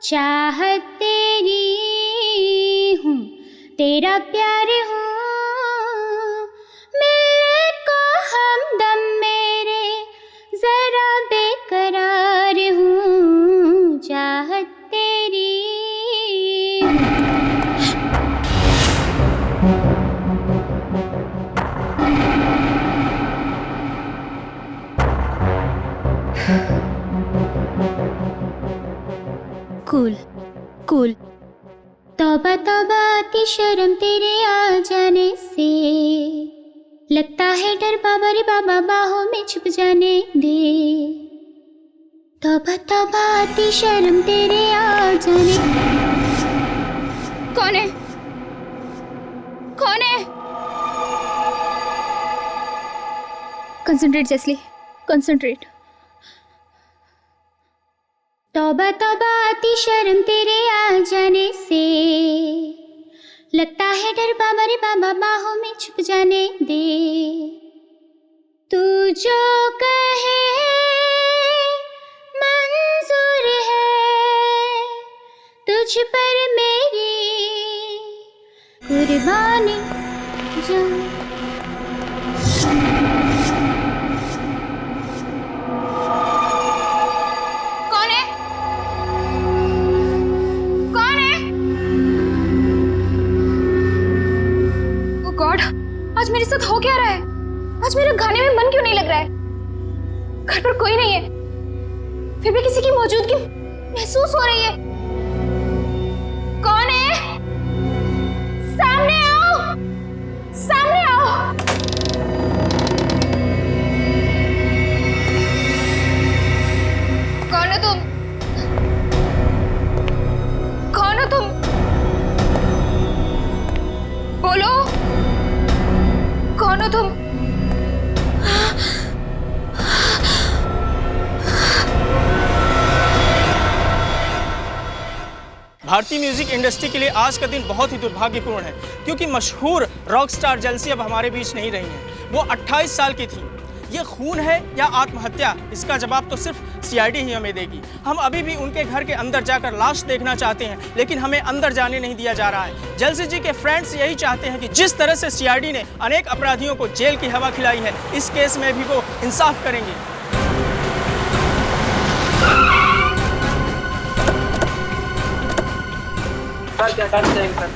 चाहत तेरी हूँ, तेरा प्यार हूँ, मिलने को हमदम मेरे जरा बेकरार हूँ। चाहत तेरी कूल कूल। तौबा तौबा आती शर्म तेरे आ जाने से, लगता है डर बाबा रे बाबा बाहों में छुप जाने दे। तौबा तौबा आती शर्म तेरे आ जाने। कौन है? कौन है? कंसंट्रेट जेस्ली, कंसंट्रेट। तौबा तौबा आती शर्म तेरे आ जाने से, लगता है डर बाबा रे बाबा बाहों में छुप जाने दे। तू जो कहे मंजूर है, तुझ पर मेरी कुर्बानी जान। आज मेरे साथ हो क्या रहा है? आज मेरा गाने में मन क्यों नहीं लग रहा है? घर पर कोई नहीं है, फिर भी किसी की मौजूदगी महसूस हो रही है। कौन है? सामने आओ, सामने आओ। कौन हो तुम? कौन हो तुम? बोलो, कौन हो तुम? भारतीय म्यूजिक इंडस्ट्री के लिए आज का दिन बहुत ही दुर्भाग्यपूर्ण है, क्योंकि मशहूर रॉक स्टार जेल्सी अब हमारे बीच नहीं रही हैं। वो 28 साल की थी। ये खून है या आत्महत्या, इसका जवाब तो सिर्फ सीआईडी ही हमें देगी। हम अभी भी उनके घर के अंदर जाकर लाश देखना चाहते हैं, लेकिन हमें अंदर जाने नहीं दिया जा रहा है। जेल्सी जी के फ्रेंड्स यही चाहते हैं कि जिस तरह से सीआईडी ने अनेक अपराधियों को जेल की हवा खिलाई है, इस केस में भी वो इंसाफ करेंगे। सर क्या कर रहे हैं सर?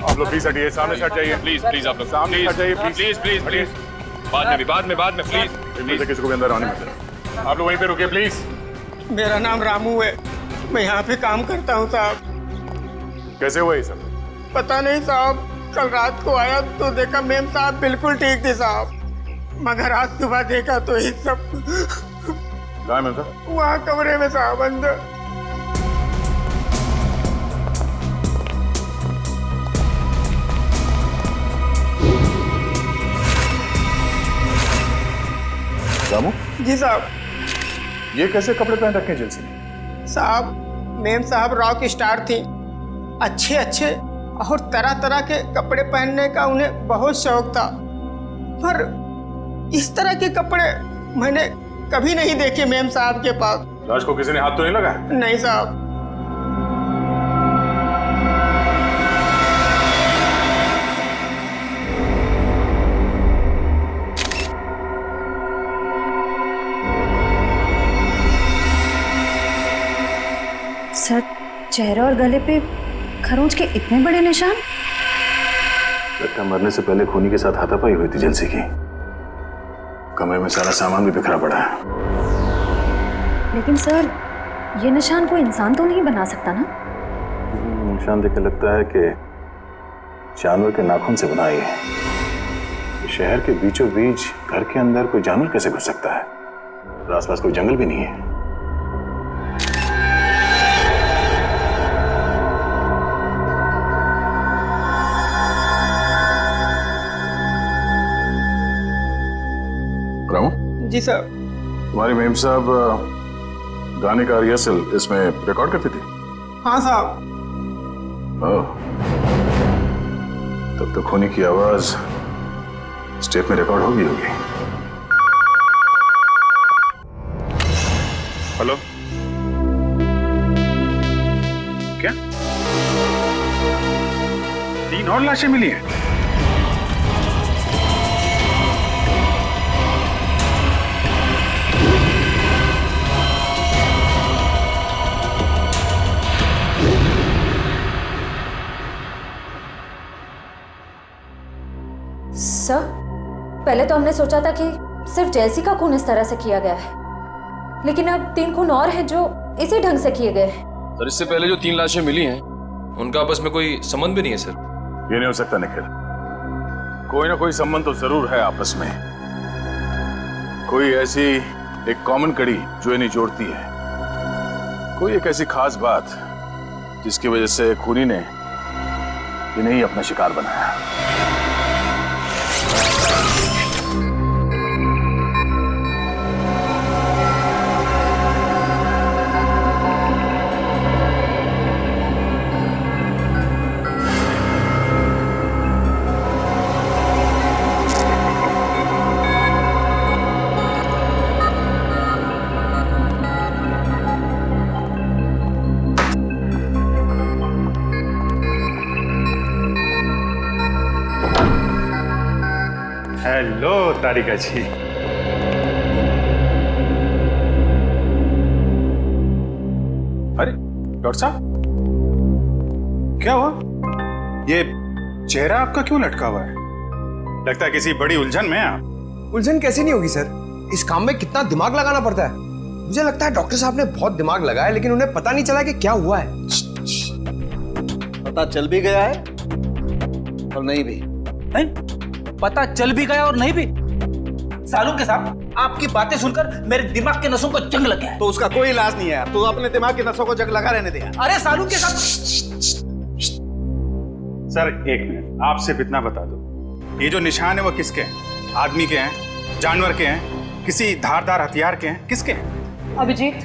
आप लोग प्लीज हटिए, सामने से हट जाइए। प्लीज प्लीज आप लोग सामने हट जाइए प्लीज प्लीज प्लीज प्लीज। बाद में प्लीज। इनमें से किसी को भी अंदर आने मत। आप लोग वहीं पे रुकिए प्लीज। मेरा नाम रामू है, मैं यहाँ पे काम करता हूँ साहब। कैसे हुआ ये सब? पता नहीं साहब, कल रात को आया तो देखा मेम साहब बिल्कुल ठीक थे साहब, मगर आज सुबह देखा तो ये सब। कहाँ है मेम साहब? वहाँ कमरे में साहब अंदर। रामू जी साहब। ये कैसे कपड़े पहन रखे हैं जेल्सी ने? साहब मेम साहब रॉक स्टार थी, अच्छे अच्छे और तरह तरह के कपड़े पहनने का उन्हें बहुत शौक था, पर इस तरह के कपड़े मैंने कभी नहीं देखे मेम साहब के पास। राज को किसी ने हाथ तो नहीं लगाया? नहीं साहब। सर, चेहरे और गले पे खरोंच के इतने बड़े निशान। लगता मरने से पहले खूनी के साथ हाथापाई हुई थी जेल्सी की। कमरे में सारा सामान भी बिखरा पड़ा है। लेकिन सर, ये निशान कोई इंसान तो नहीं बना सकता ना? निशान देख लगता है कि जानवर के नाखून से बना है। शहर के बीचों बीच घर के अंदर कोई जानवर कैसे घुस सकता है? आसपास कोई जंगल भी नहीं है। जी सर। तुम्हारी मेम साहब गाने का रिहर्सल इसमें रिकॉर्ड करती थी? हाँ साहब। तब तो खूनी की आवाज स्टेप में रिकॉर्ड होगी। हेलो क्या? 3 और लाशें मिली हैं। सर, पहले तो हमने सोचा था कि सिर्फ जैसी का खून इस तरह से किया गया है, लेकिन अब 3 खून और हैं जो इसी ढंग से किए गए हैं। सर, इससे पहले जो 3 लाशें मिली हैं उनका आपस में कोई संबंध भी नहीं है सर। ये नहीं हो सकता निखिल, कोई ना कोई संबंध तो जरूर है आपस में। कोई ऐसी एक कॉमन कड़ी जो इन्हें जोड़ती है, कोई एक ऐसी खास बात जिसकी वजह से खूनी ने इन्हें ही अपना शिकार बनाया। हेलो तारिका जी। अरे डॉक्टर साहब, क्या हुआ? ये चेहरा आपका क्यों लटका हुआ है? लगता है किसी बड़ी उलझन में आप। उलझन कैसे नहीं होगी सर, इस काम में कितना दिमाग लगाना पड़ता है। मुझे लगता है डॉक्टर साहब ने बहुत दिमाग लगाया, लेकिन उन्हें पता नहीं चला कि क्या हुआ है। पता चल भी गया है और नहीं भी। नहीं? पता चल भी गया और नहीं भी। सालून के साहब, आपकी बातें सुनकर मेरे दिमाग के नसों को जंग लग गया है। तो उसका कोई इलाज नहीं है, तो अपने दिमाग की नसों को जंग लगा रहने दिया। अरे सालून के साहब, सर 1 मिनट, आप सिर्फ इतना बता दो, ये जो निशान है वो किसके हैं? आदमी के हैं, जानवर के हैं, किसी धारदार हथियार के हैं, किसके हैं? अभिजीत,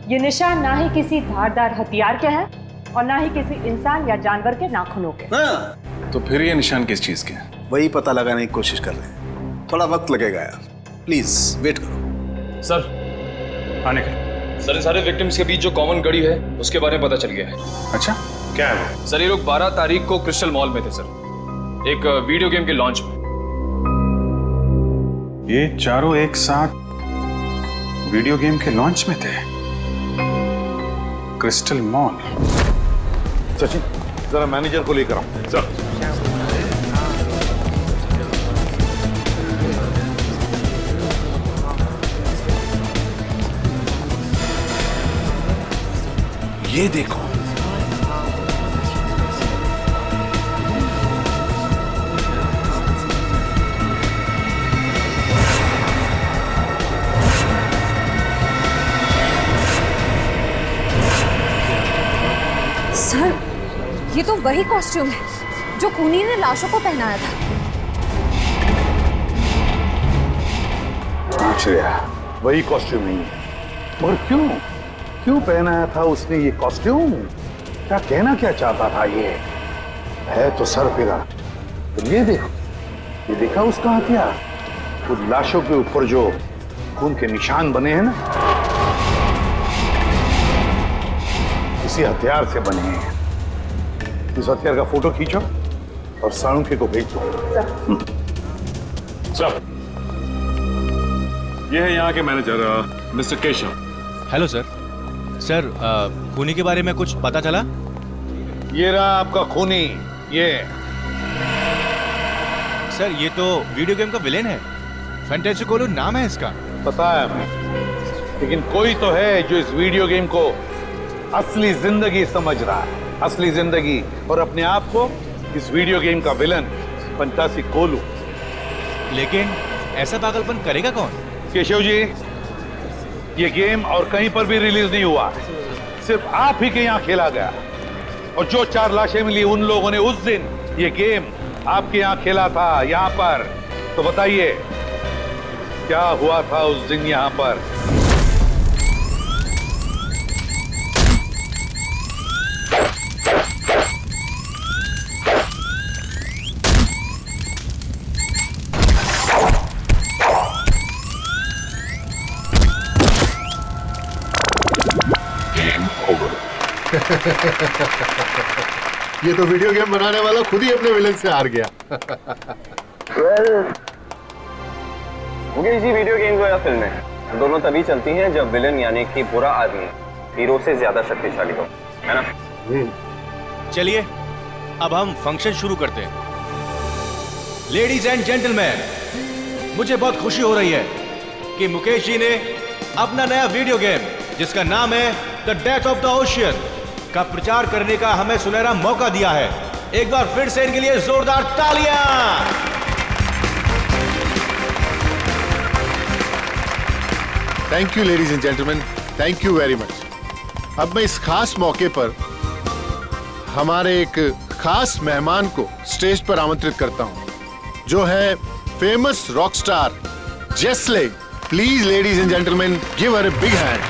ये निशान ना ही किसी धारदार हथियार के हैं और ना ही किसी इंसान या जानवर के नाखूनों के। हाँ, तो फिर ये निशान किस चीज के हैं? वही पता लगाने की कोशिश कर रहे हैं, थोड़ा वक्त लगेगा यार, प्लीज वेट करो। सर, आने के सर इन सारे विक्टिम्स के बीच जो कॉमन कड़ी है उसके बारे में पता चल गया है। अच्छा, क्या है वो? सर, ये लोग 12 तारीख को क्रिस्टल मॉल में थे सर, एक वीडियो गेम के लॉन्च में। ये चारों एक साथ वीडियो गेम के लॉन्च में थे, क्रिस्टल मॉल। सचिन, जरा मैनेजर को लेकर आओ। सर, ये देखो, सर, ये तो वही कॉस्ट्यूम है जो खूनी ने लाशों को पहनाया था। आश्चर्य, वही कॉस्ट्यूम नहीं है। और क्यों पहनाया था उसने ये कॉस्ट्यूम? क्या कहना क्या चाहता था? ये है तो सर फिरा। तो ये देखो, ये देखा उसका हथियार, उन लाशों के ऊपर जो खून के निशान बने हैं ना, इसी हथियार से बने हैं। इस हथियार का फोटो खींचो और साळुंखे को भेज दो। सर, ये है यहाँ के manager mister Keshav. Hello sir. Sir, खूनी के बारे में कुछ पता चला? ये रहा आपका खूनी। ये सर, ये तो वीडियो गेम का विलेन है, फैंटास्टिकोलो नाम है इसका। पता है हमें, लेकिन कोई तो है जो इस वीडियो गेम को असली जिंदगी समझ रहा है, असली जिंदगी, और अपने आप को इस वीडियो गेम का विलन फैंटास्टिकोलो। लेकिन ऐसा पागलपन करेगा कौन? केशव जी, ये गेम और कहीं पर भी रिलीज नहीं हुआ, सिर्फ आप ही के यहाँ खेला गया। और जो 4 लाशें मिली, उन लोगों ने उस दिन ये गेम आपके यहाँ खेला था, यहाँ पर। तो बताइए, क्या हुआ था उस दिन यहाँ पर? ये तो वीडियो गेम बनाने वाला खुद ही अपने विलन से हार गया। मुकेश जी, वीडियो गेम या फिल्में दोनों तभी चलती हैं जब विलन यानी कि बुरा आदमी हीरो से ज्यादा शक्तिशाली हो, है ना? चलिए अब हम फंक्शन शुरू करते हैं। लेडीज एंड जेंटलमैन, मुझे बहुत खुशी हो रही है कि मुकेश जी ने अपना नया वीडियो गेम जिसका नाम है the death of the ocean का प्रचार करने का हमें सुनहरा मौका दिया है। एक बार फिर से इनके लिए जोरदार तालियां। Thank you ladies and gentleman, thank you very much. अब मैं इस खास मौके पर हमारे एक खास मेहमान को स्टेज पर आमंत्रित करता हूं, जो है फेमस रॉक स्टार जेस्ले। Please ladies and gentleman, give her a big hand.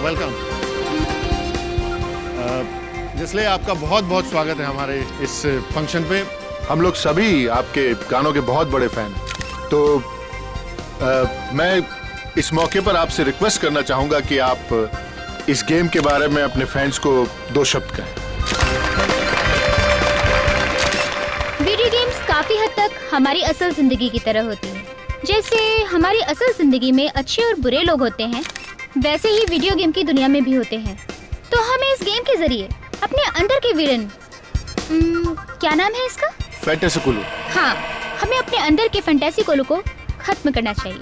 Welcome जेस्ले, आपका बहुत बहुत स्वागत है हमारे इस फंक्शन पे। हम लोग सभी आपके गानों के बहुत बड़े फैन हैं। तो मैं इस मौके पर आपसे रिक्वेस्ट करना चाहूंगा कि आप इस गेम के बारे में अपने फैंस को 2 शब्द कहें। वीडियो गेम्स काफी हद तक हमारी असल जिंदगी की तरह होती हैं। जैसे हमारी असल जिंदगी में अच्छे और बुरे लोग होते हैं, वैसे ही वीडियो गेम की दुनिया में भी होते हैं। तो हमें इस गेम के जरिए अपने अंदर के विलन, क्या नाम है इसका? फैंटेसी कोलू। हाँ, हमें अपने अंदर के फैंटेसी कोलू को खत्म करना चाहिए।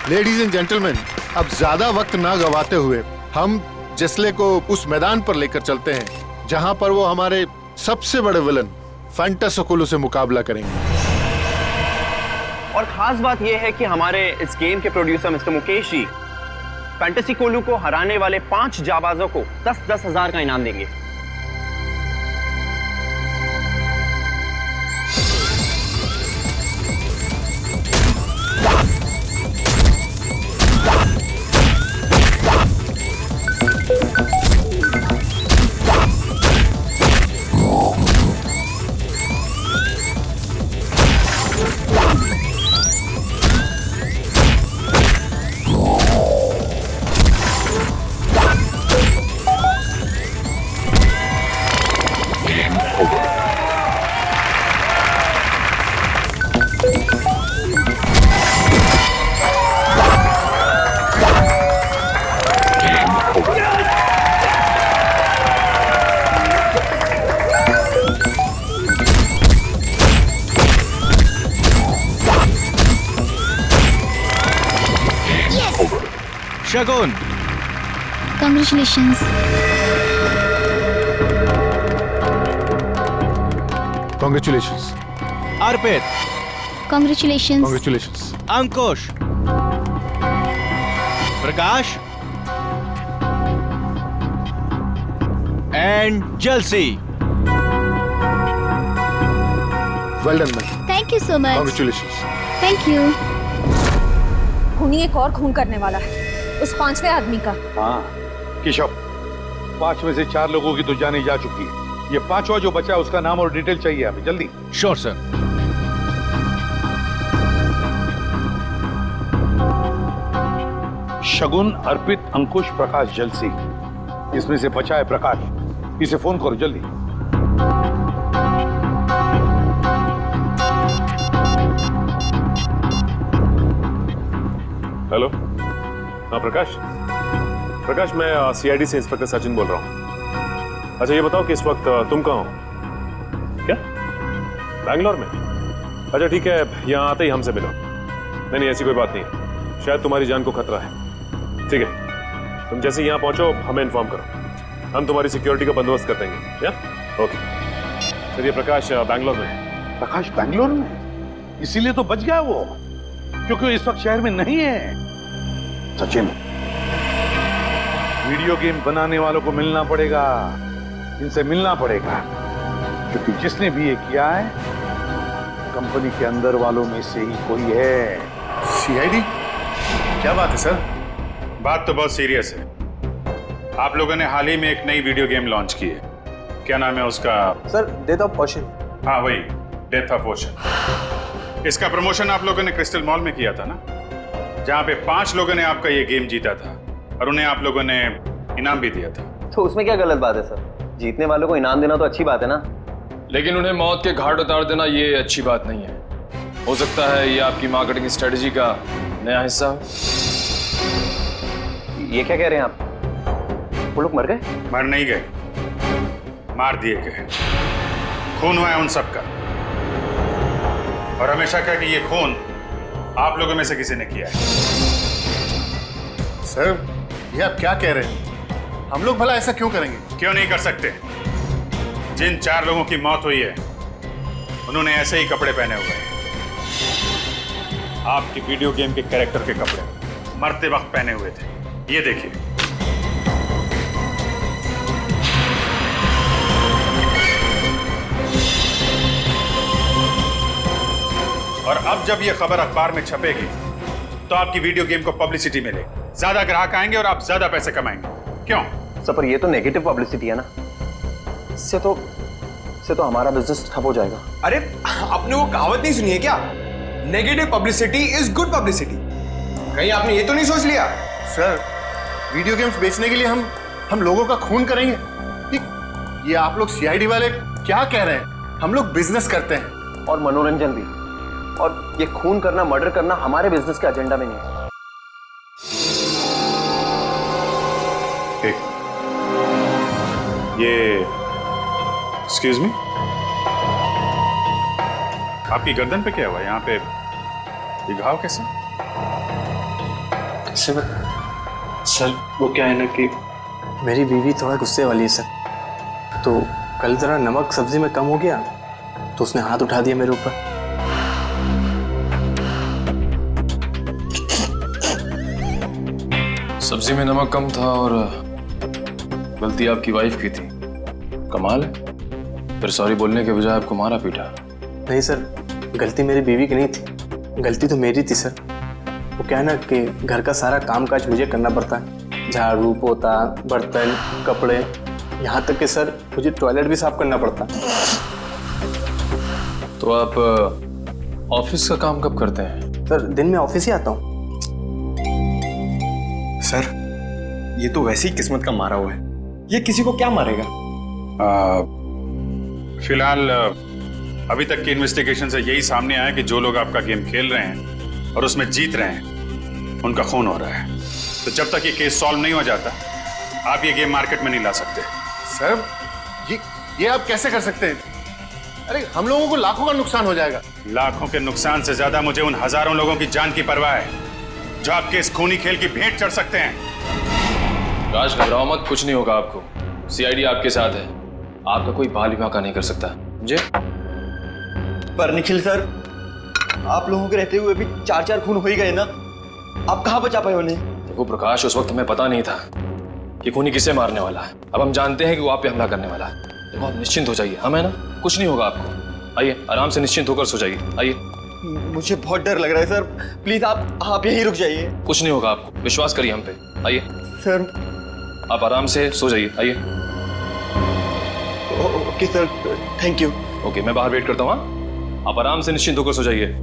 लेडीज एंड जेंटलमैन, अब ज्यादा वक्त ना गवाते हुए हम जेस्ले को उस मैदान पर लेकर चलते हैं जहां पर वो हमारे सबसे बड़े विलन फैंटेसी कोलू से मुकाबला करेंगे। और खास बात यह है कि हमारे इस गेम के producer mister Mukesh ji fantasy कोलू को हराने वाले 5 जाबाजों को 10-10 हजार का इनाम देंगे। शगुन, Congratulations. Congratulations. Arpit, Congratulations. Congratulations. Ankush, Prakash and जलसी। Well done, man. Thank you so much. Congratulations. Thank you. खूनी एक और खून करने वाला है, उस 5वें आदमी का। हाँ केशव, 5 में से 4 लोगों की तो जाने जा चुकी है। ये 5वां जो बचा है उसका नाम और डिटेल चाहिए हमें जल्दी। Sure sir. शगुन, अर्पित, अंकुश, प्रकाश, जलसी, इसमें से बचा है प्रकाश। इसे फोन करो जल्दी। हेलो, हाँ प्रकाश। प्रकाश, मैं सीआईडी से इंस्पेक्टर सचिन बोल रहा हूँ। अच्छा ये बताओ कि इस वक्त तुम कहाँ हो? क्या बैंगलोर में? अच्छा ठीक है, यहाँ आते ही हमसे मिलो। नहीं ऐसी कोई बात नहीं, शायद तुम्हारी जान को खतरा है। ठीक है, तुम जैसे यहाँ पहुँचो हमें इन्फॉर्म करो, हम तुम्हारी सिक्योरिटी का बंदोबस्त कर देंगे। या ओके। चलिए प्रकाश बैंगलोर में। प्रकाश बैंगलोर में? इसीलिए तो बच गया वो, क्योंकि वो इस वक्त शहर में नहीं है। सचिन, वीडियो गेम बनाने वालों को मिलना पड़ेगा, इनसे मिलना पड़ेगा, क्योंकि जिसने भी ये किया है कंपनी के अंदर वालों में से ही कोई है। सीआईडी? क्या बात है सर? बात तो बहुत सीरियस है। आप लोगों ने हाल ही में एक नई वीडियो गेम लॉन्च की है, क्या नाम है उसका? Sir death of ocean. हाँ वही, डेथ ऑफ ओशन। इसका प्रमोशन आप लोगों ने क्रिस्टल मॉल में किया था ना, जहां पे 5 लोगों ने आपका ये गेम जीता था और उन्हें आप लोगों ने इनाम भी दिया था। तो उसमें क्या गलत बात है सर? जीतने वालों को इनाम देना तो अच्छी बात है ना। लेकिन उन्हें मौत के घाट उतार देना ये अच्छी बात नहीं है। हो सकता है ये आपकी मार्केटिंग स्ट्रेटजी का नया हिस्सा हो। ये क्या कह रहे हैं आप? वो लोग मर गए? मर नहीं गए, मार दिए गए। खून हुआ है उन सबका, और हमेशा कहा कि ये खून आप लोगों में से किसी ने किया है। सर, ये आप क्या कह रहे हैं? हम लोग भला ऐसा क्यों करेंगे? क्यों नहीं कर सकते? जिन 4 लोगों की मौत हुई है उन्होंने ऐसे ही कपड़े पहने हुए हैं, आपकी वीडियो गेम के कैरेक्टर के कपड़े मरते वक्त पहने हुए थे। ये देखिए। और अब जब ये खबर अखबार में छपेगी तो आपकी वीडियो गेम को पब्लिसिटी मिलेगी, ज्यादा ग्राहक आएंगे और आप ज्यादा पैसे कमाएंगे। क्यों सर? पर ये तो नेगेटिव पब्लिसिटी है ना, इससे तो हमारा बिजनेस ठप हो जाएगा। अरे आपने वो कहावत नहीं सुनी है क्या? Negative publicity is good publicity. कहीं आपने ये तो नहीं सोच लिया? सर, वीडियो गेम्स बेचने के लिए हम लोगों का खून करेंगे? ये आप लोग सीआईडी वाले क्या कह रहे हैं? हम लोग बिजनेस करते हैं, और मनोरंजन भी, और ये खून करना, मर्डर करना हमारे बिजनेस के एजेंडा में नहीं है। ये एक्सक्यूज मी, आपकी गर्दन पे क्या हुआ? यहाँ पे ये घाव कैसे? सर वो क्या है ना कि मेरी बीवी थोड़ा गुस्से वाली है सर, तो कल जरा नमक सब्जी में कम हो गया तो उसने हाथ उठा दिया मेरे ऊपर। सब्जी में नमक कम था और गलती आपकी वाइफ की थी। कमाल है, फिर सॉरी बोलने के बजाय आपको मारा पीटा। नहीं सर, गलती मेरी बीवी की नहीं थी, गलती तो मेरी थी सर। वो क्या है ना कि घर का सारा कामकाज मुझे करना पड़ता है, झाड़ू पोता, बर्तन, कपड़े, यहाँ तक कि सर मुझे टॉयलेट भी साफ करना पड़ता। तो आप ऑफिस का काम कब करते हैं? सर दिन में ऑफिस ही आता हूँ। सर, ये तो वैसे ही किस्मत का मारा हुआ है, ये किसी को क्या मारेगा? फिलहाल अभी तक की इन्वेस्टिगेशन से यही सामने आया कि जो लोग आपका गेम खेल रहे हैं और उसमें जीत रहे हैं उनका खून हो रहा है। तो जब तक ये केस सॉल्व नहीं हो जाता आप ये गेम मार्केट में नहीं ला सकते। सर, ये आप कैसे कर सकते हैं? अरे हम लोगों को लाखों का नुकसान हो जाएगा। लाखों के नुकसान से ज्यादा मुझे उन हजारों लोगों की जान की परवाह है जो आपके इस खूनी खेल की भेंट चढ़ सकते हैं। राज, घबराओ मत, कुछ नहीं होगा आपको। सीआईडी आपके साथ है, आपका कोई बाल भी बांका नहीं कर सकता। मुझे पर निखिल सर, आप लोगों के रहते हुए भी 4 खून हो ही गए ना, आप कहाँ बचा पाए उन्हें? देखो प्रकाश, उस वक्त हमें पता नहीं था कि खूनी किसे मारने वाला है। अब हम जानते हैं कि वो आप पे हमला करने वाला है। देखो आप निश्चिंत हो जाइए, हम है ना, कुछ नहीं होगा आपको। आइए आराम से निश्चिंत होकर सो जाइए। आइए। मुझे बहुत डर लग रहा है सर, प्लीज आप यहीं रुक जाइए। कुछ नहीं होगा आपको, विश्वास करिए हम पे। आइए सर, आप आराम से सो जाइए। आइए। Okay sir, thank you. Okay, मैं बाहर वेट करता हूँ। आप आराम से निश्चिंत होकर सो जाइए।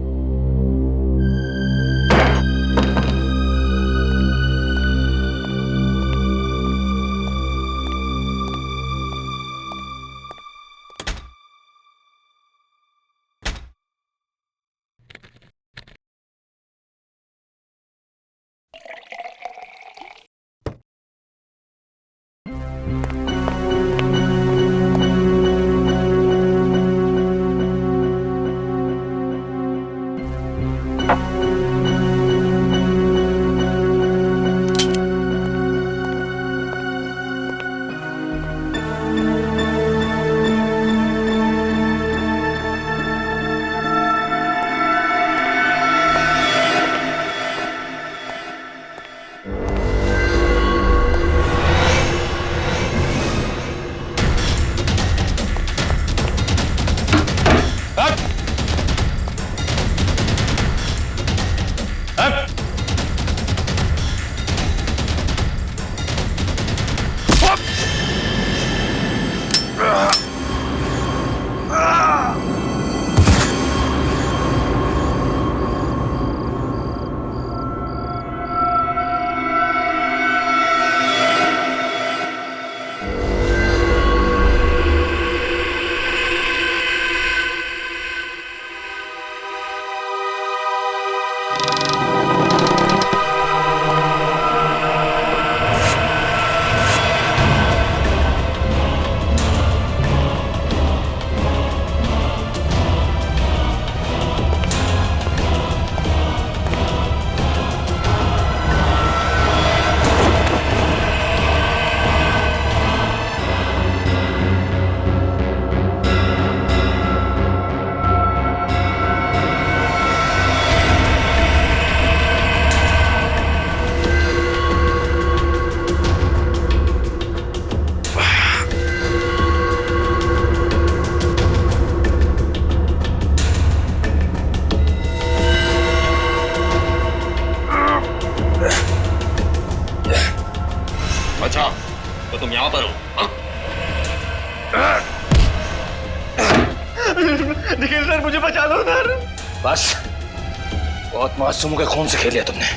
बहुत मासूमों के खून से खेल लिया तुमने।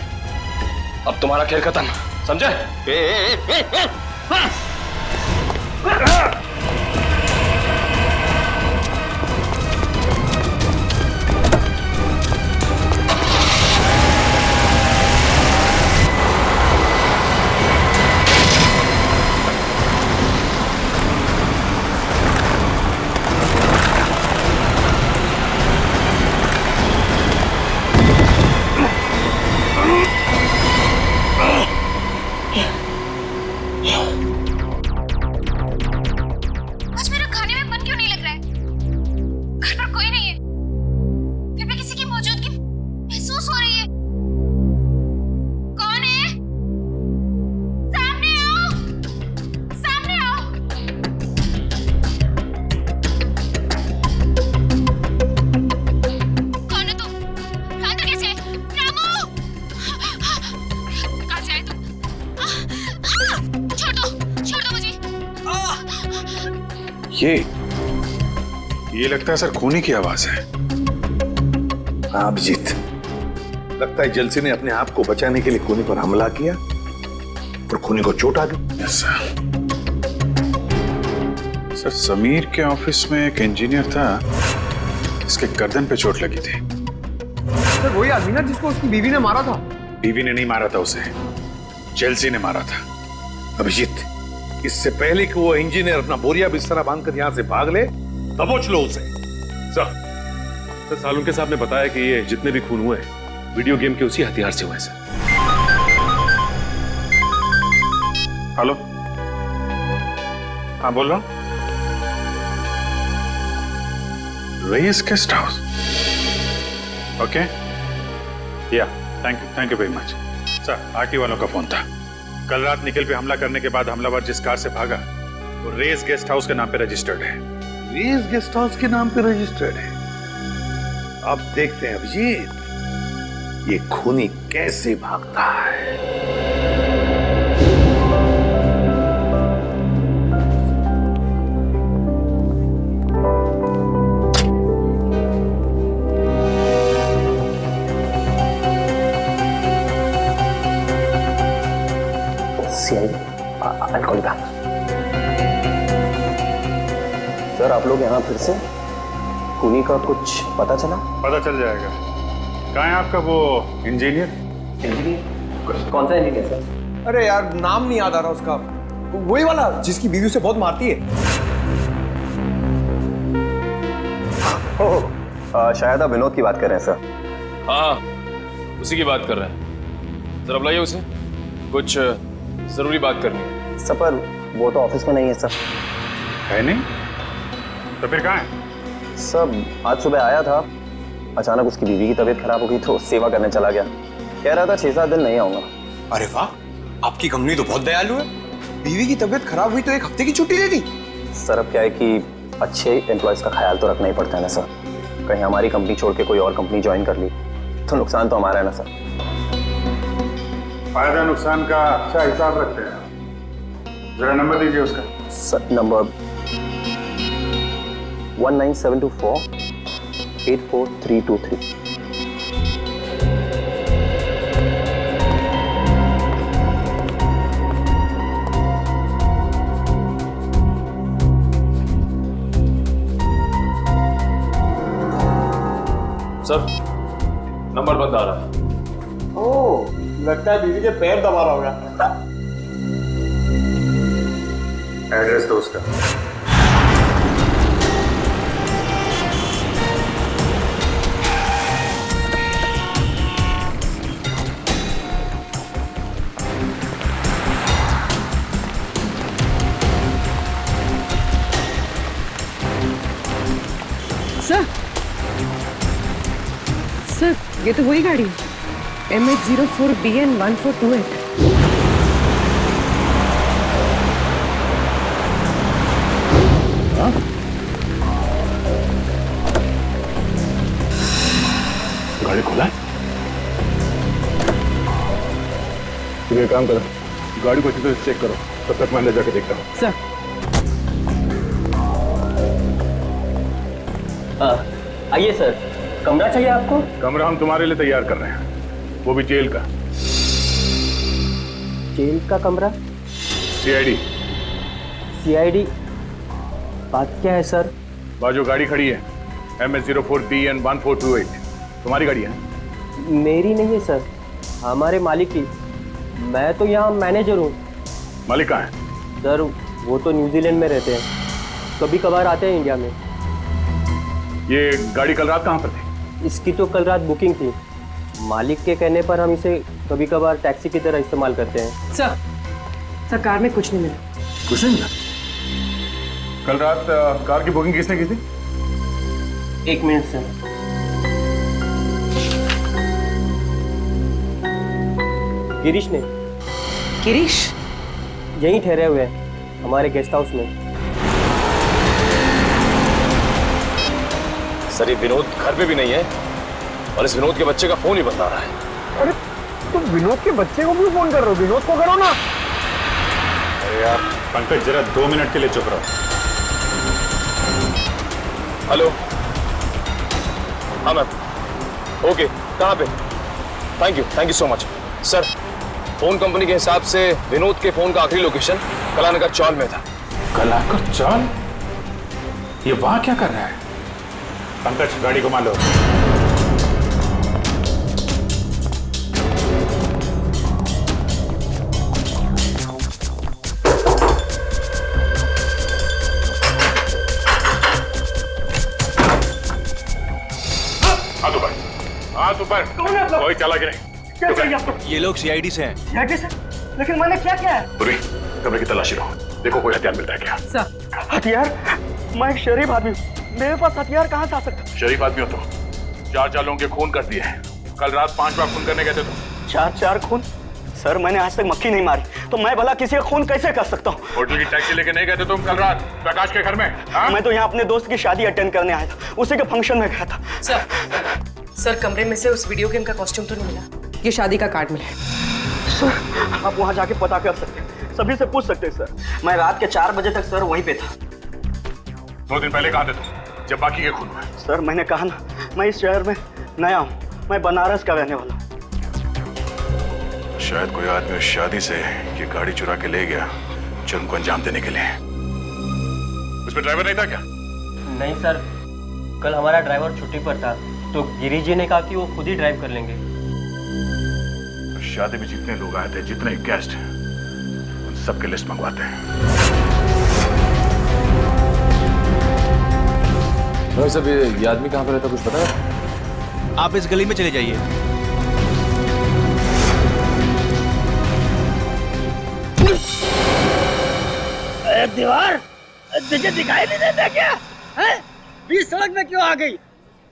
अब तुम्हारा खेल खत्म, समझे? आज मेरा खाने में मन क्यों नहीं लग रहा है? घर पर कोई नहीं है, फिर भी किसी की मौजूदगी महसूस हो रही है। कौन है? सामने आओ, सामने आओ। कौन है तुम? अंदर कैसे है? रामू! कहाँ से आए तुम? छोड़ दो मुझे। ये लगता है सर खूनी की आवाज है। हाँ अभिजीत, लगता है जलसी ने अपने आप को बचाने के लिए खूनी पर हमला किया और खूनी को चोट आ गई। यस सर, समीर के ऑफिस में एक इंजीनियर था, इसके गर्दन पे चोट लगी थी। सर वही आदमी ना जिसको उसकी बीवी ने मारा था। बीवी ने नहीं मारा था उसे, जेलसी ने मारा था। अभिजीत, इससे पहले कि वो इंजीनियर अपना बोरिया बिस्तरा बांधकर यहाँ से भाग ले, दबोच लो उसे। सर सालुंके साहब ने बताया कि ये जितने भी खून हुए वीडियो गेम के उसी हथियार से हुए सर। हेलो, हाँ बोल रहा हूँ। रईस गेस्ट हाउस, ओके, या thank you very much. Sir RT वालों का फोन था। कल रात निकल पे हमला करने के बाद हमलावर जिस कार से भागा वो रेस गेस्ट हाउस के नाम पे रजिस्टर्ड है। रेस गेस्ट हाउस के नाम पे रजिस्टर्ड है। अब देखते हैं अभिजीत ये खूनी कैसे भागता है। सर आप लोग यहाँ फिर से? खूनी का कुछ पता चला? पता चल जाएगा। कहाँ है आपका वो इंजीनियर? कौन सा इंजीनियर सर? अरे यार नाम नहीं याद आ रहा उसका, वही वाला जिसकी बीवी उसे बहुत मारती है। शायद आप विनोद की बात कर रहे हैं सर। हाँ उसी की बात कर रहे हैं। जरा बुलाइए उसे, कुछ जरूरी बात करनी है। सर पर वो तो ऑफिस में नहीं है सर। है नहीं? तो फिर कहाँ है? सब आज सुबह आया था, अचानक उसकी बीवी की तबीयत खराब हो गई तो सेवा करने चला गया। कह रहा था 6-7 दिन नहीं आऊंगा। अरे वाह, आपकी कंपनी तो बहुत दयालु है। बीवी की तबीयत खराब हुई तो 1 हफ्ते की छुट्टी दे दी। सर अब क्या है कि अच्छे एम्प्लॉयज का ख्याल तो रखना ही पड़ता है ना सर। कहीं हमारी कंपनी छोड़ के कोई और कंपनी ज्वाइन कर ली तो नुकसान तो हमारा है ना सर। फायदा नुकसान का अच्छा हिसाब रखते हैं। जरा नंबर दीजिए उसका। Sir number 19724 84323। सर नंबर बंद आ रहा है। ओह, लगता है बीवी के पैर दबा रहा होगा। एड्रेस दो उसका। सर ये तो वही गाड़ी है, MH04BN 1428। गाड़ी खोला है? तुम एक काम करो, गाड़ी को अच्छी तरह चेक करो, तब तक मैं अंदर जाके देखता हूँ। सर आइए सर, कमरा चाहिए आपको? कमरा हम तुम्हारे लिए तैयार कर रहे हैं, वो भी जेल का। जेल का कमरा? सीआईडी। सीआईडी? बात क्या है सर? बाजू गाड़ी खड़ी है MS04BN 1428, तुम्हारी गाड़ी है? मेरी नहीं है सर, हमारे मालिक की। मैं तो यहाँ मैनेजर हूँ। मालिक कहाँ है? सर वो तो न्यूजीलैंड में रहते हैं, कभी कभार आते हैं इंडिया में। ये गाड़ी कल रात कहाँ पर थी? इसकी तो कल रात बुकिंग थी, मालिक के कहने पर हम इसे कभी कभार टैक्सी की तरह इस्तेमाल करते हैं। सर कार में कुछ नहीं मिला। कुछ नहीं मिला? कल रात कार की बुकिंग किसने की थी? 1 मिनट सर। गिरीश ने। गिरीश? यहीं ठहरे हुए हैं हमारे गेस्ट हाउस में। सर ये विनोद घर पे भी नहीं है और इस विनोद के बच्चे का फोन ही बंद आ रहा है। अरे तुम विनोद के बच्चे को भी फोन कर रहे हो? विनोद को करो ना। अरे यार पंकज जरा 2 मिनट के लिए चुप रहो। हेलो, हाँ मैम, ओके, कहाँ पे? Thank you so much. Sir phone company के हिसाब से विनोद के फोन का आखिरी लोकेशन कलानगर चौल में था। कलानगर चौल? ये वहां क्या कर रहा है? पंकज गाड़ी घुमा लो। हाथ ऊपर। कोई चला कि नहीं? क्या चाहिए आपको? ये लोग सीआईडी से हैं। क्या कैसे? लेकिन मैंने क्या किया है? पूरी कमरे की तलाशी लो, देखो कोई हथियार मिलता है क्या? सर हथियार? मैं एक शरीफ आदमी हूँ, मेरे पास हथियार कहाँ से आ सकता? शरीफ आदमी हो तो 4 लोगों के खून कर दिए हैं। कल रात 5 बार खून करने गए थे तुम। 4 खून? सर मैंने आज तक मक्खी नहीं मारी, तो मैं भला किसी का खून कैसे कर सकता हूँ? होटल की टैक्सी लेके नहीं गए थे तुम कल रात प्रकाश के घर में? मैं तो यहाँ अपने दोस्त की शादी अटेंड करने आया था, उसी के फंक्शन में गया था। सर कमरे में से उस वीडियो गेम का कॉस्ट्यूम तो नहीं मिला, ये शादी का कार्ड मिला है। सर आप वहाँ जाके पता कर सकते हैं, सभी से पूछ सकते हैं सर। मैं रात के 4 बजे तक सर वहीं पे था। 2 दिन पहले कहाँ थे तुम जब बाकी के खून हुए? सर मैंने कहा ना, मैं इस शहर में नया हूँ, मैं बनारस का रहने वाला हूँ। शायद कोई आदमी उस शादी से ये गाड़ी चुरा के ले गया जुर्म को अंजाम देने के लिए। उसमें ड्राइवर नहीं था क्या? नहीं सर, कल हमारा ड्राइवर छुट्टी पर था, तो गिरी जी ने कहा कि वो खुद ही ड्राइव कर लेंगे। तो शादी में जितने लोग आए थे, जितने गेस्ट, उन सबके लिस्ट मंगवाते हैं। भाई साहब ये आदमी कहाँ पर रहता कुछ पता है? आप इस गली में चले जाइए। दीवार तुझे दिखाई नहीं देता क्या? हैं? बीच सड़क में क्यों आ गई?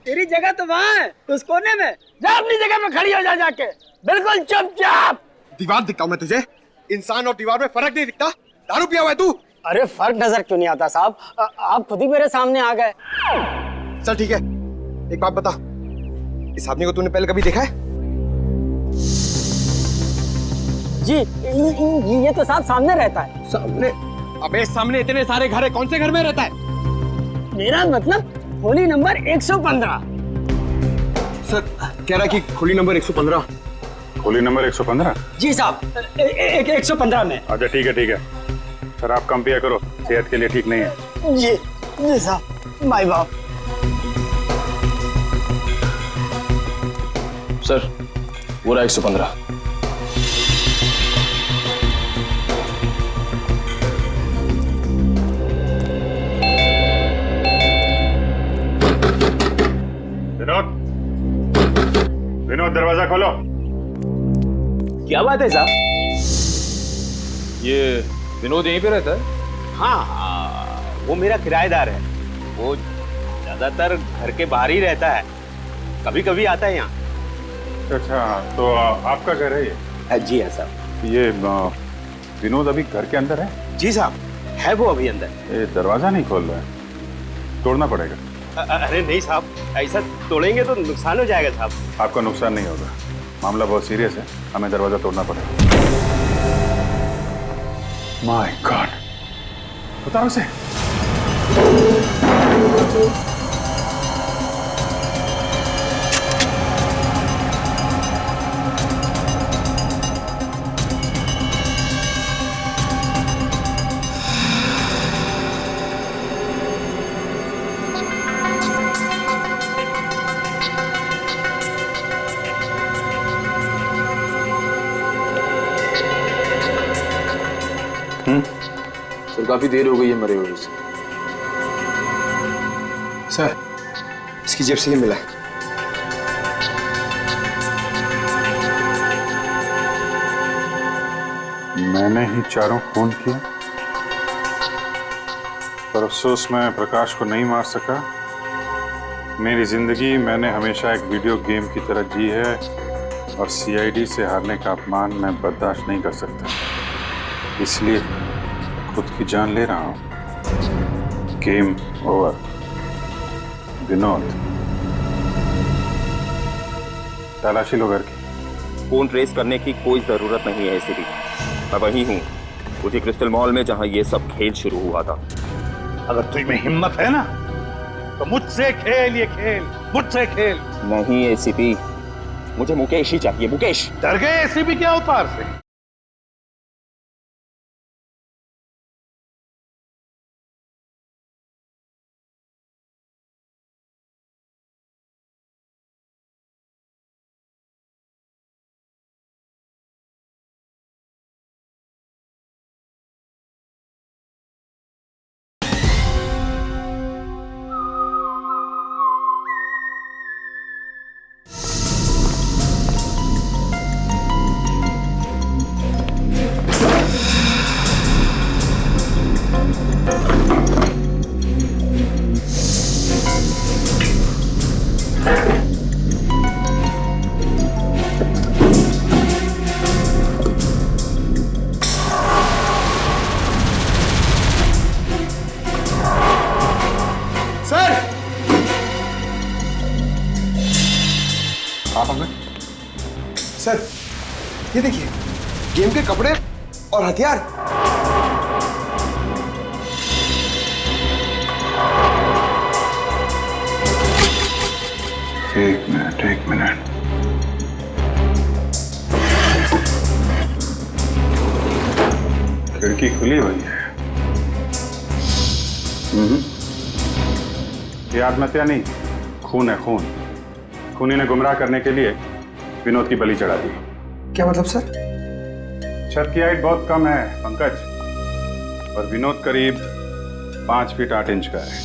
तेरी जगह तो वहाँ है, उस कोने में। जा अपनी जगह में खड़ी हो जा जाके, बिल्कुल चुपचाप। दीवार दिखता हूँ मैं तुझे? इंसान और दीवार में फर्क नहीं दिखता? दारू पिया हुआ है तू? अरे फर्क नजर क्यों नहीं आता साहब? आप खुद ही मेरे सामने आ गए। चल ठीक है, एक बात बता, इस आदमी को तूने पहले कभी देखा है? जी ये तो साहब सामने रहता है। सामने? अबे सामने इतने सारे घर है, कौन से घर में रहता है? मेरा मतलब खोली नंबर 115। सर कह रहा है कि खोली नंबर 115। खोली नंबर 115? जी साहब 115 में। अच्छा ठीक है। सर आप कम पिया करो, सेहत के लिए ठीक नहीं है। जी साहब, माय बाप। सर पूरा 115। विनोद दरवाजा खोलो। क्या बात है साहब? ये विनोद यहीं पे रहता है? हाँ वो मेरा किराएदार है, वो ज्यादातर घर के बाहर ही रहता है, कभी कभी आता है यहाँ। अच्छा तो आपका घर है ये? जी हाँ साहब। ये विनोद अभी घर के अंदर है? जी साहब है वो अभी अंदर। ये दरवाजा नहीं खोल रहा है, तोड़ना पड़ेगा। अरे नहीं साहब, ऐसा तोड़ेंगे तो नुकसान हो जाएगा साहब। आपका नुकसान नहीं होगा, मामला बहुत सीरियस है, हमें दरवाजा तोड़ना पड़ेगा। माय गॉड, बताओ उसे। सर काफी देर हो गई है मरे हुए से। सर इसकी जेब से ये मिला। मैंने ही चारों खून किए, पर अफसोस मैं प्रकाश को नहीं मार सका। मेरी जिंदगी मैंने हमेशा एक वीडियो गेम की तरह जी है और सीआईडी से हारने का अपमान मैं बर्दाश्त नहीं कर सकता, इसलिए खुद की जान ले रहा हूं। Game over. विनोद, तलाशी लो घर की। फोन ट्रेस करने की कोई जरूरत नहीं है एसीपी। मैं वही हूँ, उसी क्रिस्टल मॉल में जहाँ ये सब खेल शुरू हुआ था। अगर तुझ में हिम्मत है ना तो मुझसे खेल, ये खेल मुझसे खेल। नहीं एसीपी, मुझे मुकेश ही चाहिए। मुकेश। डर गए एसीपी के अवतार से? सर ये देखिए, गेम के कपड़े और हथियार। एक मिनट। खिड़की खुली हुई है। ये आत्महत्या नहीं, खून है खून। खूनी ने गुमराह करने के लिए विनोद की बलि चढ़ा दी। क्या मतलब सर? छत की हाइट बहुत कम है पंकज, और विनोद करीब 5 फीट 8 इंच का है।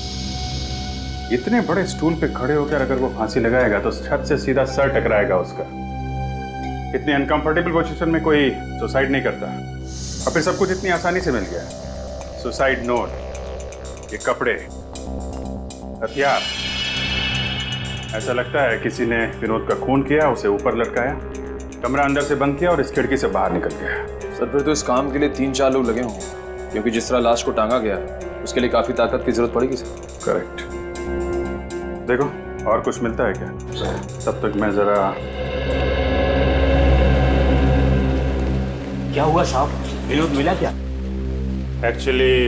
इतने बड़े स्टूल पे खड़े होकर अगर वो फांसी लगाएगा तो छत से सीधा सर टकराएगा उसका। इतनी अनकंफर्टेबल पोजीशन में कोई सुसाइड नहीं करता, और फिर सब कुछ इतनी आसानी से मिल गया। सुसाइड नोट, ये कपड़े, हथियार। ऐसा लगता है किसी ने विनोद का खून किया, उसे ऊपर लटकाया, कमरा अंदर से बंद किया और इस खिड़की से बाहर निकल गया। सर फिर तो इस काम के लिए 3-4 लोग लगे होंगे, क्योंकि जिस तरह लाश को टांगा गया है उसके लिए काफी ताकत की जरूरत पड़ेगी सर। करेक्ट। देखो और कुछ मिलता है क्या? तब तक मैं जरा। क्या हुआ साहब, विनोद मिला क्या? एक्चुअली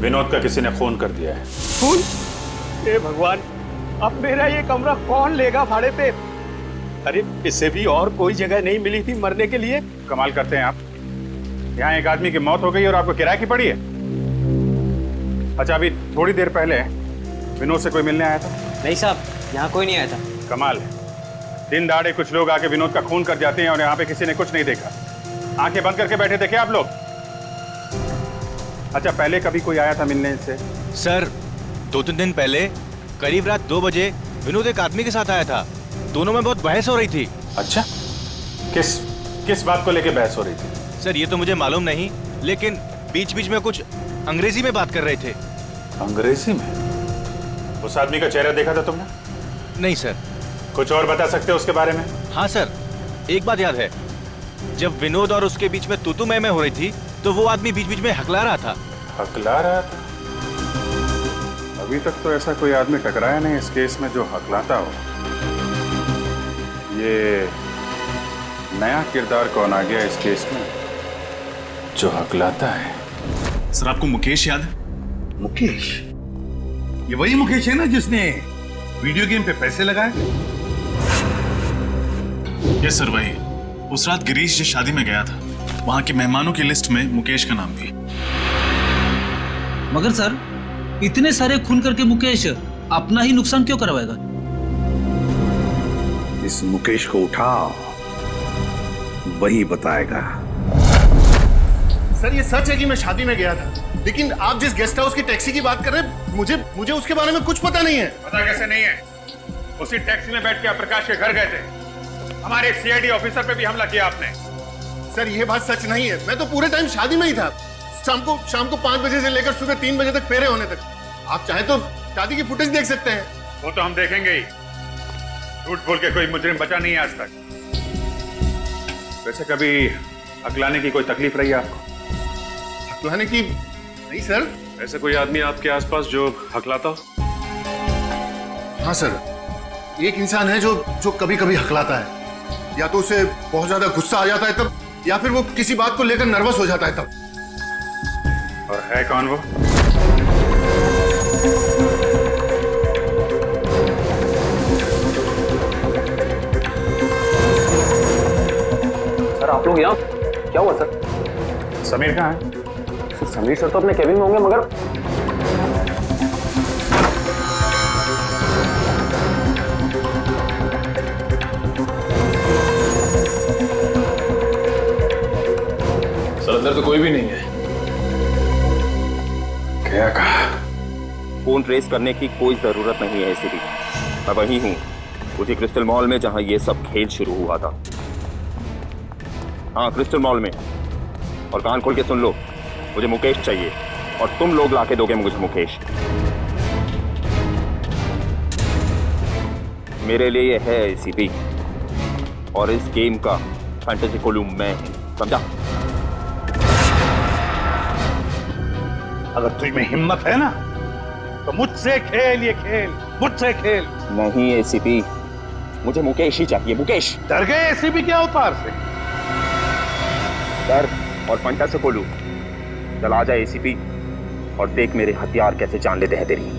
विनोद का किसी ने खून कर दिया है। खून? हे भगवान, अब मेरा ये कमरा कौन लेगा भाड़े पे? अरे इसे भी और कोई जगह नहीं मिली थी मरने के लिए? कमाल करते हैं आप। यहाँ एक आदमी की मौत हो गई और आपको किराए की पड़ी है। अच्छा, अभी थोड़ी देर पहले विनोद से कोई मिलने आया था? नहीं साहब, यहाँ कोई नहीं आया था। कमाल है, दिन दहाड़े कुछ लोग आके विनोद का खून कर जाते हैं और यहाँ पे किसी ने कुछ नहीं देखा। आंखें बंद करके बैठे थे क्या आप लोग? अच्छा, पहले कभी कोई आया था मिलने से? सर 2-3 दिन पहले करीब रात 2 बजे विनोद एक आदमी के साथ आया था। दोनों में बहुत बहस हो रही थी। अच्छा, किस बात को लेके बहस हो रही थी? सर ये तो मुझे मालूम नहीं, लेकिन बीच बीच में कुछ अंग्रेजी में बात कर रहे थे। अंग्रेजी में? उस आदमी का चेहरा देखा था तुमने? नहीं सर। कुछ और बता सकते हो उसके बारे में? हाँ सर, एक बात याद है, जब विनोद और उसके बीच में तू मैं हो रही थी तो वो आदमी बीच बीच में हकला रहा था। हकला रहा था? अभी तक तो ऐसा कोई आदमी टकराया नहीं इस केस में जो हकलाता हो। ये नया किरदार कौन आ गया इस केस में जो हकलाता है? सर आपको मुकेश याद है? मुकेश? ये वही मुकेश है ना जिसने वीडियो गेम पे पैसे लगाए? यस सर, वही। उस रात गिरीश जिस शादी में गया था वहां के मेहमानों की लिस्ट में मुकेश का नाम भी। मगर सर इतने सारे खून करके मुकेश अपना ही नुकसान क्यों करवाएगा? इस मुकेश को उठाओ, वही बताएगा। सर ये सच है कि मैं शादी में गया था, लेकिन आप जिस गेस्ट हाउस की टैक्सी की बात कर रहे हैं, मुझे उसके बारे में कुछ पता नहीं है। पता कैसे नहीं है? उसी टैक्सी में बैठ के आप प्रकाश के घर गए थे। हमारे सीआईडी ऑफिसर पे भी हमला किया आपने। सर ये बात सच नहीं है, मैं तो पूरे टाइम शादी में ही था। शाम को 5 बजे से लेकर सुबह 3 बजे तक फेरे होने तक। आप चाहे तो शादी की फुटेज देख सकते हैं। वो तो हम देखेंगे ही। झूठ बोल के कोई मुजरिम बचा नहीं है आज तक। वैसे कभी हकलाने की कोई तकलीफ रही है आपको? हकलाने की नहीं सर। ऐसे कोई आदमी आपके आसपास जो हकलाता हो? हाँ सर, एक इंसान है जो कभी कभी हकलाता है। या तो उसे बहुत ज्यादा गुस्सा आ जाता है तब, या फिर वो किसी बात को लेकर नर्वस हो जाता है तब। और है कौन वो? सर आप लोग यहाँ क्या हुआ सर? समीर कहाँ है? समीर सर तो अपने केबिन में होंगे, मगर सर अंदर तो कोई भी नहीं है। क्या कहा? फोन ट्रेस करने की कोई जरूरत नहीं है एसीपी। मैं वही हूँ, उसी क्रिस्टल मॉल में जहां ये सब खेल शुरू हुआ था। हाँ, क्रिस्टल मॉल में। और कान खोल के सुन लो, मुझे मुकेश चाहिए और तुम लोग लाके दोगे मुझे मुकेश। मेरे लिए ये है एसीपी, और इस गेम का फैंटेसी कोलू मैं हूं, समझा? अगर तुझ में हिम्मत है ना तो मुझसे खेल, ये खेल मुझसे खेल। नहीं एसीपी, मुझे मुकेश ही चाहिए, मुकेश। डर गए एसीपी के अवतार से? डर और पंटा से कोलू। चल आ जाए एसीपी और देख मेरे हथियार कैसे जान लेते हैं तेरी।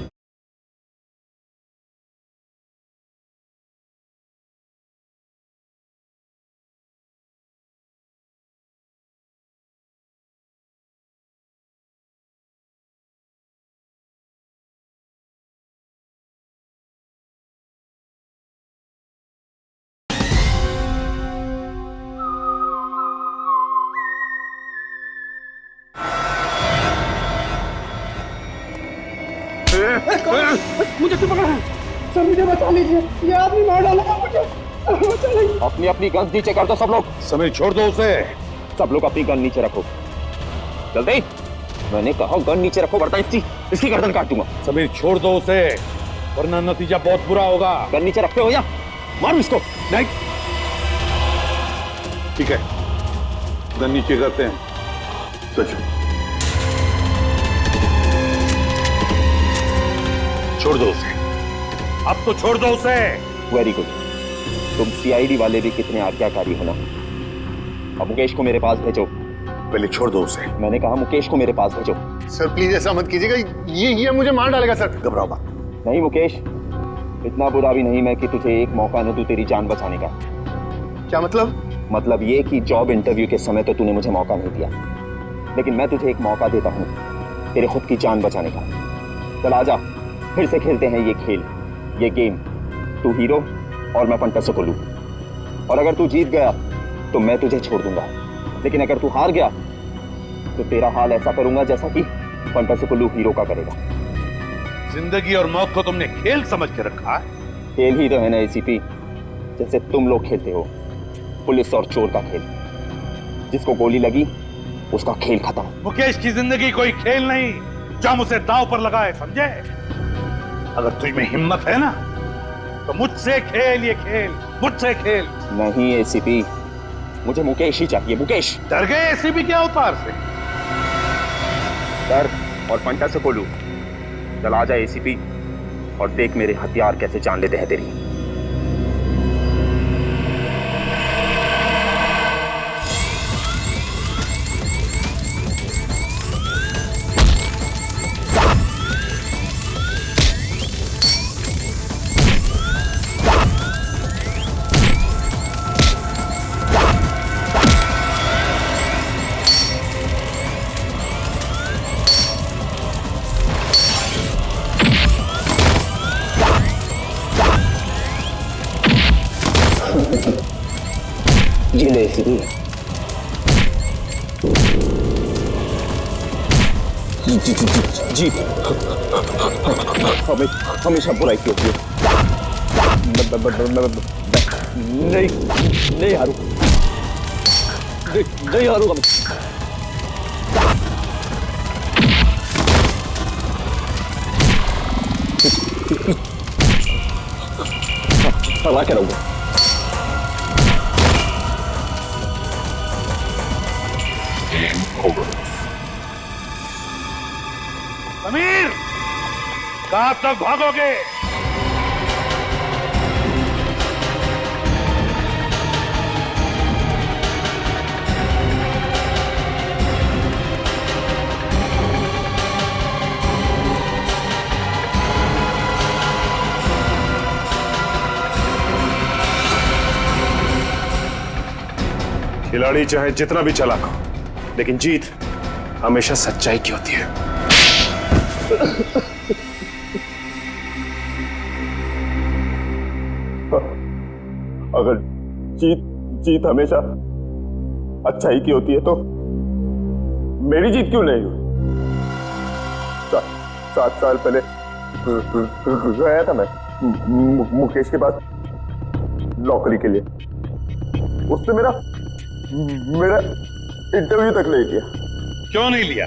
मुझे क्यों पकड़ा है? सर मुझे बचा लीजिए, ये आदमी मार डालेगा मुझे। बचा लीजिए। अपनी अपनी गन नीचे कर दो सब लोग। समीर छोड़ दो उसे। सब लोग अपनी गन नीचे रखो, जल्दी। मैंने कहा गन नीचे रखो, वरना इसकी गर्दन काट दूंगा। समीर छोड़ दो उसे, वरना नतीजा बहुत बुरा होगा। गन नीचे रखते हो या मारो इसको? नहीं, ठीक है, गन नीचे करते हैं। सच छोड़ दो उसे, अब तो छोड़ दो उसे। वेरी गुड, तुम सीआईडी वाले भी कितने आज्ञाकारी हो ना। अब मुकेश को मेरे पास भेजो। पहले छोड़ दो उसे। मैंने कहा मुकेश को मेरे पास भेजो। सर प्लीज ऐसा मत कीजिएगा, ये मुझे मार डालेगा सर। घबराओ मत। नहीं मुकेश, इतना बुरा भी नहीं मैं कि तुझे एक मौका न दूं तेरी जान बचाने का। क्या मतलब? मतलब ये कि जॉब इंटरव्यू के समय तो तूने मुझे मौका नहीं दिया, लेकिन मैं तुझे एक मौका देता हूँ तेरे खुद की जान बचाने का। चल आजा, फिर से खेलते हैं ये खेल, ये गेम। तू हीरो और मैं फंटासो कोलू। और अगर तू जीत गया तो मैं तुझे छोड़ दूंगा, लेकिन अगर तू हार गया तो तेरा हाल ऐसा करूंगा जैसा कि फंटासो कोलू हीरो का करेगा। जिंदगी और मौत को तुमने खेल समझ के रखा है। खेल ही तो है ना एसीपी, जैसे तुम लोग खेलते हो, पुलिस और चोर का खेल। जिसको गोली लगी उसका खेल खत्म। मुकेश की जिंदगी कोई खेल नहीं जो हम उसे दांव पर लगाए, समझे? अगर तुझ में हिम्मत है ना तो मुझसे खेल, ये खेल मुझसे खेल। नहीं एसीपी, मुझे मुकेश ही चाहिए, मुकेश। डर गए एसीपी के अवतार से? डर और पंटा से कोलू। चल आ जाए एसीपी और देख मेरे हथियार कैसे जान लेते हैं तेरी। ये ले एसीपी। जीत हमेशा बुराई की होती है। नहीं हारू, नहीं हारूंगा मैं। हरा के रहूंगा। समीर, कहां तक भागोगे? खिलाड़ी चाहे जितना भी चालाक हो, लेकिन जीत हमेशा सच्चाई की होती है। अगर जीत हमेशा अच्छाई की होती है तो मेरी जीत क्यों नहीं हुई? 7 साल पहले गया था मैं मुकेश के पास नौकरी के लिए। उसने मेरा इंटरव्यू तक नहीं लिया। क्यों नहीं लिया?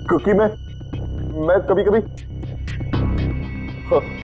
क्योंकि मैं कभी-कभी